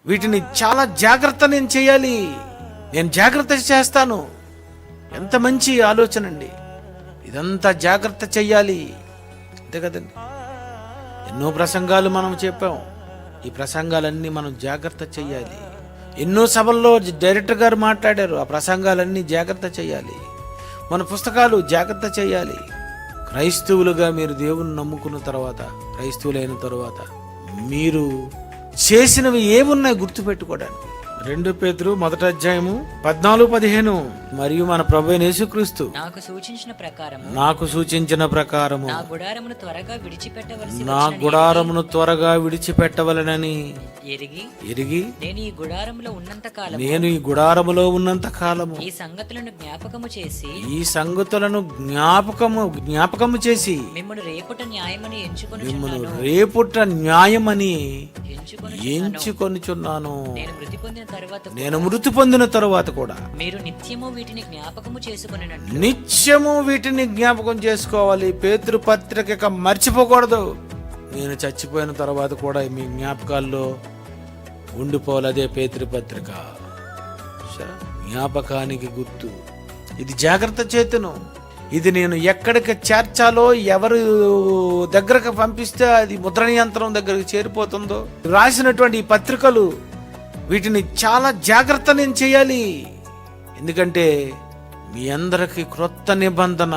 వీటిని చాలా జాగ్రత్త నేను చేయాలి, నేను జాగ్రత్త చేస్తాను. ఎంత మంచి ఆలోచన అండి. ఇదంతా జాగ్రత్త చెయ్యాలి, అంతే కదండి. ఎన్నో ప్రసంగాలు మనం చెప్పాం. ఈ ప్రసంగాలన్నీ మనం జాగ్రత్త చెయ్యాలి. ఎన్నో సభల్లో డైరెక్టర్ గారు మాట్లాడారు. ఆ ప్రసంగాలన్నీ జాగ్రత్త చెయ్యాలి. మన పుస్తకాలు జాగ్రత్త చెయ్యాలి. క్రైస్తవులుగా మీరు దేవుని నమ్ముకున్న తర్వాత, క్రైస్తవులైన తర్వాత మీరు చేసినవి ఏమున్నాయి గుర్తుపెట్టుకోవడానికి. 2 పేతురు 1వ అధ్యాయము 14-15. మరియు మన ప్రభువైన యేసుక్రీస్తు నాకు సూచించిన ప్రకారము నా గుడారమును త్వరగా విడిచిపెట్టవలనని ఎరిగి నేను ఈ గుడారములో ఉన్నంత కాలము ఈ సంగతులను జ్ఞాపకము చేసి మిమ్మల్ని రేపుట న్యాయమని ఎంచుకొనుచున్నాను. నేను మృతి పొందిన తరువాత కూడా మీరు నిత్యము వీటిని జ్ఞాపకం చేసుకోవాలి. పేతురు పత్రిక మర్చిపోకూడదు. నేను చచ్చిపోయిన తర్వాత కూడా మీ జ్ఞాపకాల్లో ఉండిపోవాలి. అదే పేతురు పత్రిక జ్ఞాపకానికి గుర్తు. ఇది జాగ్రత్త చేతును. ఇది నేను ఎక్కడికి చేర్చాలో, ఎవరు దగ్గరకు పంపిస్తే అది ముద్రణ యంత్రం దగ్గరికి చేరిపోతుందో రాసినటువంటి ఈ పత్రికలు, వీటిని చాలా జాగ్రత్త నేను చేయాలి. ఎందుకంటే మీ అందరికీ క్రొత్త నిబంధన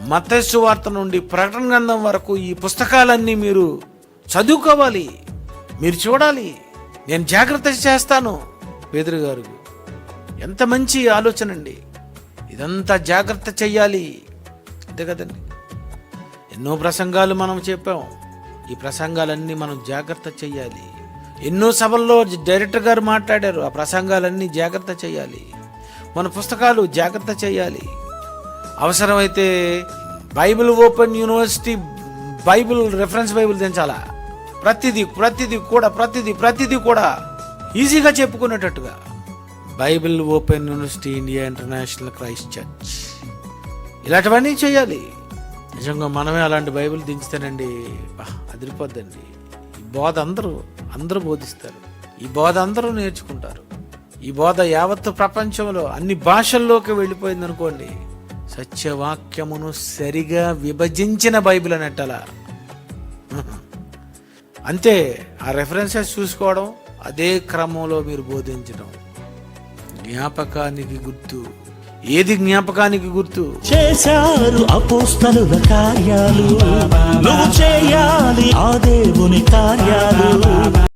మత్తయి సువార్త నుండి ప్రకటన గ్రంథం వరకు ఈ పుస్తకాలన్నీ మీరు చదువుకోవాలి, మీరు చూడాలి. నేను జాగ్రత్త చేస్తాను. పేతురు గారు ఎంత మంచి ఆలోచన అండి. ఇదంతా జాగ్రత్త చెయ్యాలి, అంతే కదండి. ఎన్నో ప్రసంగాలు మనం చెప్పాం. ఈ ప్రసంగాలన్నీ మనం జాగ్రత్త చెయ్యాలి. ఎన్నో సభల్లో డైరెక్టర్ గారు మాట్లాడారు. ఆ ప్రసంగాలన్నీ జాగ్రత్త చెయ్యాలి. మన పుస్తకాలు జాగ్రత్త చేయాలి. అవసరమైతే Bible Open University Bible reference Bible తెంచాలా. ప్రతిదీ కూడా ఈజీగా చెప్పుకునేటట్టుగా Bible Open University India International Christ Church ఇలాంటివన్నీ చేయాలి. నిజంగా మనమే అలాంటి బైబిల్ దించుతానండి, అదిరిపోద్దండి. ఈ బోధ అందరూ బోధిస్తారు. ఈ బోధ అందరూ నేర్చుకుంటారు. ఈ బోధ యావత్తు ప్రపంచంలో అన్ని భాషల్లోకి వెళ్ళిపోయింది అనుకోండి. సత్యవాక్యమును సరిగా విభజించిన బైబిల్ అనట్టలా. అంతే. ఆ రెఫరెన్సెస్ చూసుకోవడం, అదే క్రమంలో మీరు బోధించడం. జ్ఞాపకానికి గుర్తు. ఏది జ్ఞాపకానికి గుర్తు? చేశారు అపోస్తలుల కార్యాలు, నువ్వు చేయాలి ఆ దేవుని కార్యాలు.